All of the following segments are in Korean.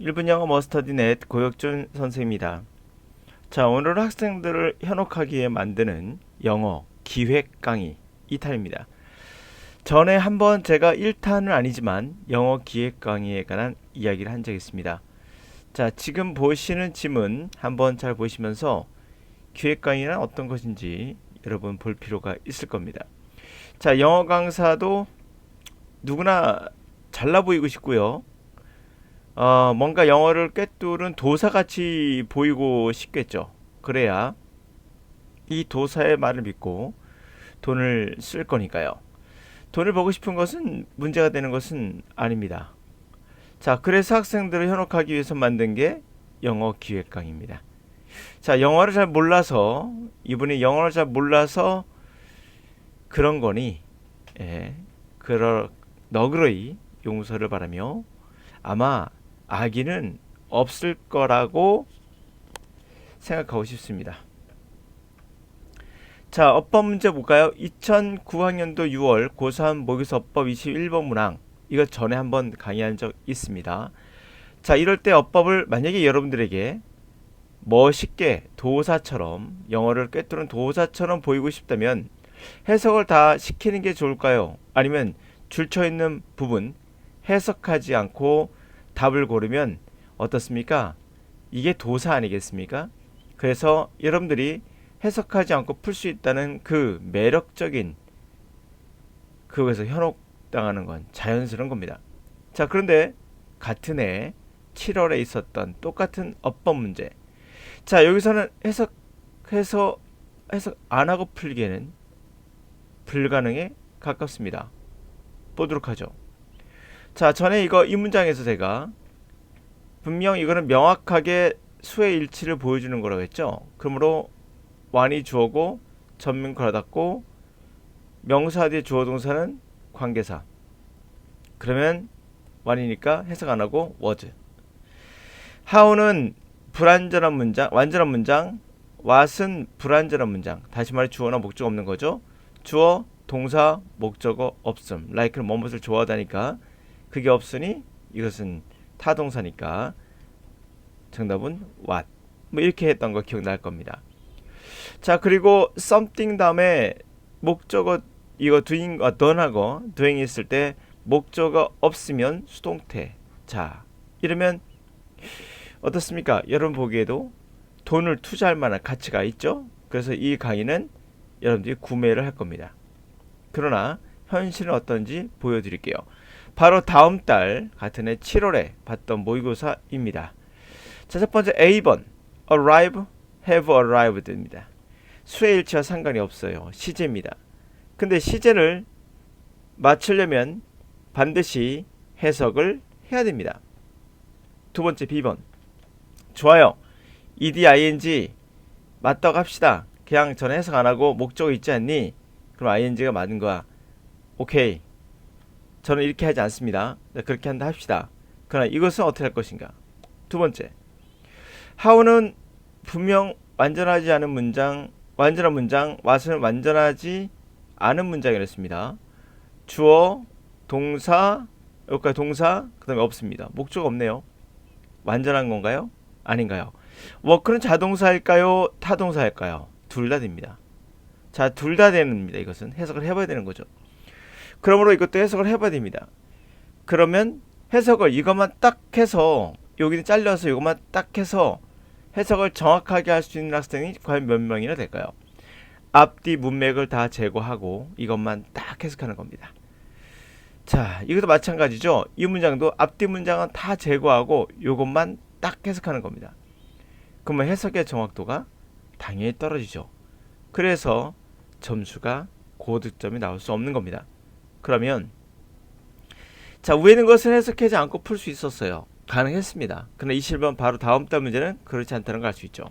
1분 영어 머스터디넷 고혁준 선생입니다. 자, 오늘 학생들을 현혹하기 위해 만드는 영어 기획 강의 2탄입니다. 전에 한번 제가 1탄은 아니지만 영어 기획 강의에 관한 이야기를 한 적이 있습니다. 자, 지금 보시는 지문 한번 잘 보시면서 기획 강의는 어떤 것인지 여러분 볼 필요가 있을 겁니다. 자, 영어 강사도 누구나 잘나 보이고 싶고요. 뭔가 영어를 꿰뚫은 도사같이 보이고 싶겠죠. 그래야 이 도사의 말을 믿고 돈을 쓸 거니까요. 돈을 벌고 싶은 것은 문제가 되는 것은 아닙니다. 자, 그래서 학생들을 현혹하기 위해서 만든 게 영어 기획 강의입니다. 자, 영어를 잘 몰라서 이분이 영어를 잘 몰라서 그런 거니, 너그러이 용서를 바라며 아마 악의는 없을 거라고 생각하고 싶습니다. 자, 어법 문제 볼까요? 2009학년도 6월 고3 모의고사 어법 21번 문항, 이거 전에 한번 강의한 적 있습니다. 자, 이럴 때 어법을 만약에 여러분들에게 멋있게 도사처럼, 영어를 꿰뚫은 도사처럼 보이고 싶다면 해석을 다 시키는 게 좋을까요? 아니면 줄쳐있는 부분 해석하지 않고 답을 고르면 어떻습니까? 이게 도사 아니겠습니까? 그래서 여러분들이 해석하지 않고 풀 수 있다는 그 매력적인, 그거에서 현혹당하는 건 자연스러운 겁니다. 자, 그런데 같은 해 7월에 있었던 똑같은 어법 문제. 자, 여기서는 해석 안 하고 풀기에는 불가능에 가깝습니다. 보도록 하죠. 자, 전에 이 문장에서 제가 분명 이거는 명확하게 수의 일치를 보여주는 거라고 했죠. 그러므로 완이 주어고 전면 걸어닫고 명사 뒤에 주어 동사는 관계사. 그러면 완이니까 해석 안 하고 was. how는 불완전한 문장, 완전한 문장, what은 불완전한 문장. 다시 말해 주어나 목적 없는 거죠. 주어, 동사, 목적어 없음. like는 뭐뭇을 좋아하다니까 그게 없으니 이것은 타동사니까 정답은 what. 뭐 이렇게 했던 거 기억날 겁니다. 자, 그리고 something 다음에 목적어, 이거 done하고 doing이 있을 때 목적어 없으면 수동태. 자, 이러면 어떻습니까? 여러분 보기에도 돈을 투자할 만한 가치가 있죠. 그래서 이 강의는 여러분들이 구매를 할 겁니다. 그러나 현실은 어떤지 보여드릴게요. 바로 다음 달 같은 해 7월에 봤던 모의고사입니다. 자, 첫 번째 A번 arrive, have arrived입니다. 수의 일치와 상관이 없어요. 시제입니다. 근데 시제를 맞추려면 반드시 해석을 해야 됩니다. 두 번째 B번 좋아요. ed, ing 맞다고 합시다. 그냥 저는 해석 안 하고 목적어 있지 않니? 그럼 ing가 맞는 거야. 오케이. 저는 이렇게 하지 않습니다. 그렇게 한다 합시다. 그러나 이것은 어떻게 할 것인가? 두 번째 how는 분명 완전하지 않은 문장, 완전한 문장, what은 완전하지 않은 문장이었습니다. 주어, 동사, 여기까지 동사, 그 다음에 없습니다. 목적 없네요. 완전한 건가요? 아닌가요? 워크는 자동사일까요? 타동사일까요? 둘 다 됩니다. 자, 둘 다 됩니다. 이것은 해석을 해봐야 되는 거죠. 그러므로 이것도 해석을 해봐야 됩니다. 그러면 해석을 이것만 딱 해서, 여기는 잘려서 이것만 딱 해서 해석을 정확하게 할 수 있는 학생이 과연 몇 명이나 될까요? 앞뒤 문맥을 다 제거하고 이것만 딱 해석하는 겁니다. 자, 이것도 마찬가지죠. 이 문장도 앞뒤 문장은 다 제거하고 이것만 딱 해석하는 겁니다. 그러면 해석의 정확도가 당연히 떨어지죠. 그래서 점수가 고득점이 나올 수 없는 겁니다. 그러면 자, 위에 있는 것을 해석하지 않고 풀 수 있었어요. 가능했습니다. 그러나 21번 바로 다음 달 문제는 그렇지 않다는 걸 알 수 있죠.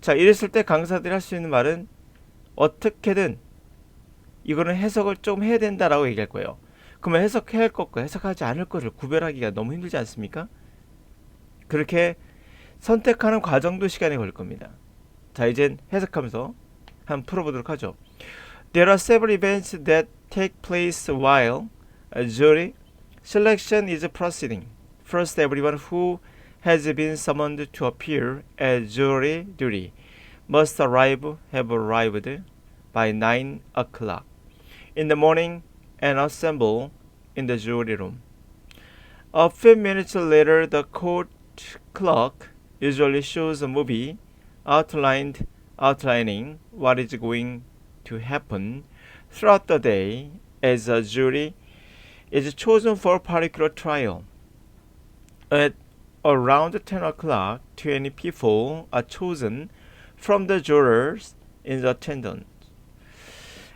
자, 이랬을 때 강사들이 할 수 있는 말은 어떻게든 이거는 해석을 좀 해야 된다라고 얘기할 거예요. 그러면 해석해야 할 것과 해석하지 않을 것을 구별하기가 너무 힘들지 않습니까? 그렇게 선택하는 과정도 시간이 걸릴 겁니다. 자, 이젠 해석하면서 한번 풀어보도록 하죠. There are several events that take place while a jury selection is proceeding. First, everyone who has been summoned to appear at jury duty. Must have arrived by 9 o'clock in the morning and assemble in the jury room. A few minutes later, the court clerk usually shows a movie outlining what is going to happen throughout the day as a jury is chosen for a particular trial. At around 10 o'clock, 20 people are chosen from the jurors in attendance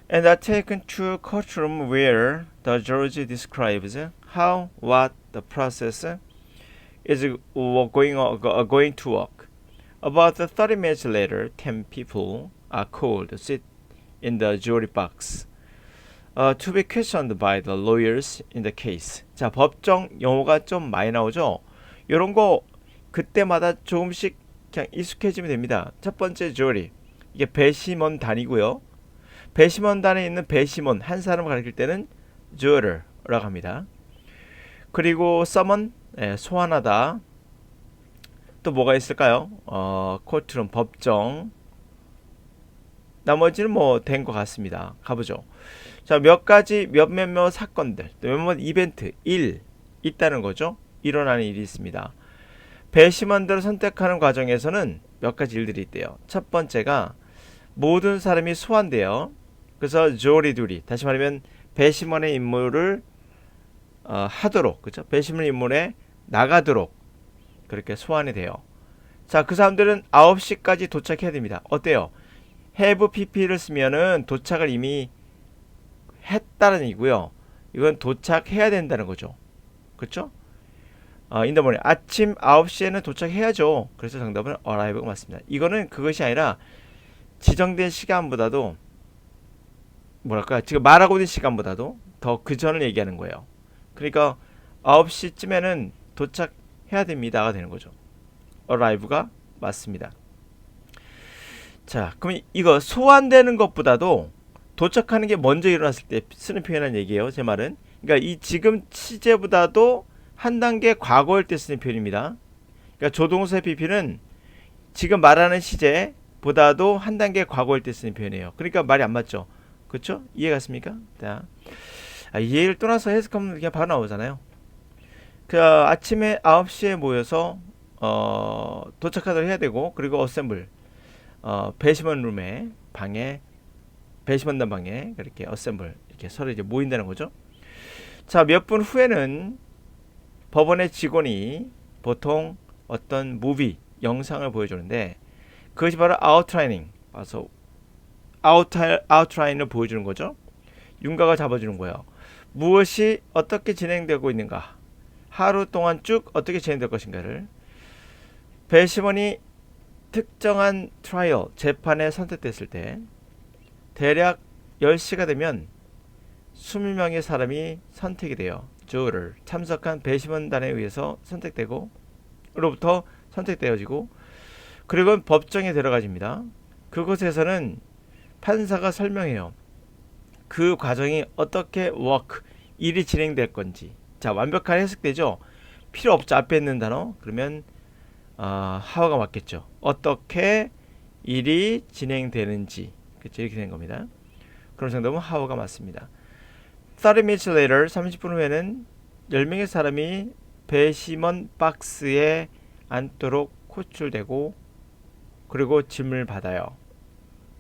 and are taken to a courtroom where the judge describes how what the process is going to work. About 30 minutes later, 10 people are called to sit in the jury box to be questioned by the lawyers in the case. 자, 법정 용어가 좀 많이 나오죠? 요런 거 그때마다 조금씩 그냥 익숙해지면 됩니다. 첫 번째 jury. 이게 배심원단이고요. 배심원단에 있는 배심원 한 사람을 가리킬 때는 juror라고 합니다. 그리고 summon 소환하다. 또 뭐가 있을까요? 코트룸 법정. 나머지는 뭐 된 것 같습니다. 가보죠. 자, 몇 가지 몇몇 사건들, 또 몇몇 이벤트, 일 있다는 거죠. 일어나는 일이 있습니다. 배심원들을 선택하는 과정에서는 몇 가지 일들이 있대요. 첫 번째가 모든 사람이 소환돼요. 그래서 jury duty, 다시 말하면 배심원의 임무를 하도록, 그렇죠? 배심원 임무에 나가도록 그렇게 소환이 돼요. 자, 그 사람들은 9시까지 도착해야 됩니다. 어때요? have pp를 쓰면은 도착을 이미 했다는 얘기고요. 이건 도착해야 된다는 거죠. 그렇죠? in the morning. 아침 9시에는 도착해야죠. 그래서 정답은 arrive가 맞습니다. 이거는 그것이 아니라 지정된 시간보다도 뭐랄까 지금 말하고 있는 시간보다도 더 그 전을 얘기하는 거예요. 그러니까 9시쯤에는 도착해야 됩니다가 되는 거죠. arrive가 맞습니다. 자, 그럼 이거 소환되는 것보다도 도착하는 게 먼저 일어났을 때 쓰는 표현이라는 얘기예요. 제 말은. 그러니까 이 지금 시제보다도 한 단계 과거일 때 쓰는 표현입니다. 그러니까 조동사의 pp는 지금 말하는 시제보다도 한 단계 과거일 때 쓰는 표현이에요. 그러니까 말이 안 맞죠. 그렇죠? 이해 갔습니까? 자, 이해를 떠나서 해석하면 그냥 바로 나오잖아요. 그 아침에 9시에 모여서 도착하도록 해야 되고, 그리고 어셈블 배심원 룸에 방에 배심원단 방에 그렇게 어셈블 이렇게 서로 이제 모인다는 거죠. 자, 몇 분 후에는 법원의 직원이 보통 어떤 무비 영상을 보여주는데 그것이 바로 아웃라이닝, 그래서 아웃라인을 보여주는 거죠. 윤곽을 잡아주는 거예요. 무엇이 어떻게 진행되고 있는가, 하루 동안 쭉 어떻게 진행될 것인가를 배심원이 특정한 트라이얼 재판에 선택됐을 때 대략 10시가 되면 20명의 사람이 선택이 돼요. 주를 참석한 배심원단에 의해서 선택되고 로부터 선택되어지고 그리고 법정에 데려가집니다. 그곳에서는 판사가 설명해요. 그 과정이 어떻게 일이 진행될 건지. 자, 완벽하게 해석되죠. 필요 없죠. 앞에 있는 단어. 그러면 하워가 맞겠죠. 어떻게 일이 진행되는지. 그렇죠. 이렇게 된 겁니다. 그럼 정답은 하워가 맞습니다. 30 minutes later, 30분 후에는 10명의 사람이 배심원 박스에 앉도록 호출되고 그리고 질문을 받아요.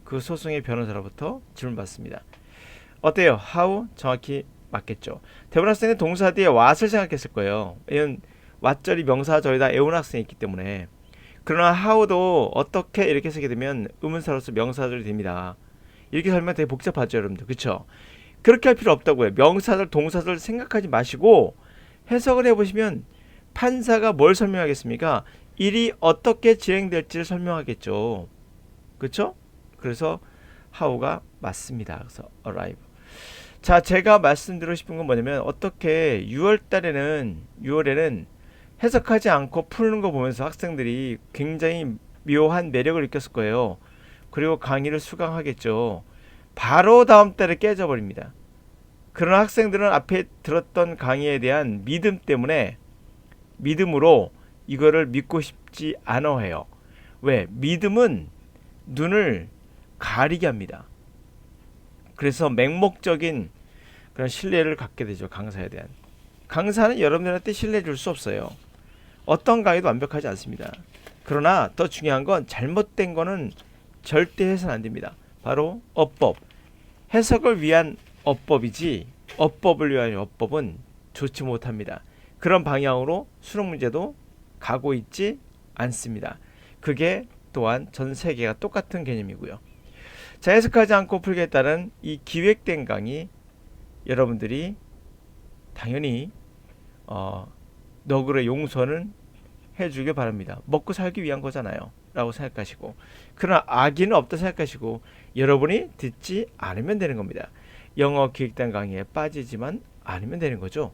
그 소송의 변호사로부터 질문 받습니다. 어때요? how 정확히 맞겠죠. 대부분 학생은 동사 뒤에 what을 생각했을 거예요. 이건 what절이 명사절이다 애운 학생이 있기 때문에. 그러나 how도 어떻게 이렇게 쓰게 되면 의문사로서 명사절이 됩니다. 이렇게 설명 되게 복잡하죠, 여러분들. 그쵸? 그렇게 할 필요 없다고요. 명사절, 동사절 생각하지 마시고 해석을 해보시면 판사가 뭘 설명하겠습니까? 일이 어떻게 진행될지를 설명하겠죠. 그쵸? 그래서 how가 맞습니다. 그래서 arrive. 자, 제가 말씀드리고 싶은 건 뭐냐면 어떻게 6월에는 해석하지 않고 푸는 거 보면서 학생들이 굉장히 묘한 매력을 느꼈을 거예요. 그리고 강의를 수강하겠죠. 바로 다음 달에 깨져버립니다. 그러나 학생들은 앞에 들었던 강의에 대한 믿음으로 이거를 믿고 싶지 않아 해요. 왜? 믿음은 눈을 가리게 합니다. 그래서 맹목적인 그런 신뢰를 갖게 되죠. 강사에 대한. 강사는 여러분들한테 신뢰해 줄 수 없어요. 어떤 강의도 완벽하지 않습니다. 그러나 더 중요한 건 잘못된 거는 절대 해서는 안 됩니다. 바로 어법. 해석을 위한 어법이지 어법을 위한 어법은 좋지 못합니다. 그런 방향으로 수능 문제도 가고 있지 않습니다. 그게 또한 전 세계가 똑같은 개념이고요. 자, 해석하지 않고 풀겠다는 이 기획된 강의 여러분들이 당연히 너그러 용서는 해주길 바랍니다. 먹고 살기 위한 거잖아요 라고 생각하시고, 그러나 악의는 없다 생각하시고 여러분이 듣지 않으면 되는 겁니다. 영어 기획단 강의에 빠지지만 않으면 되는 거죠.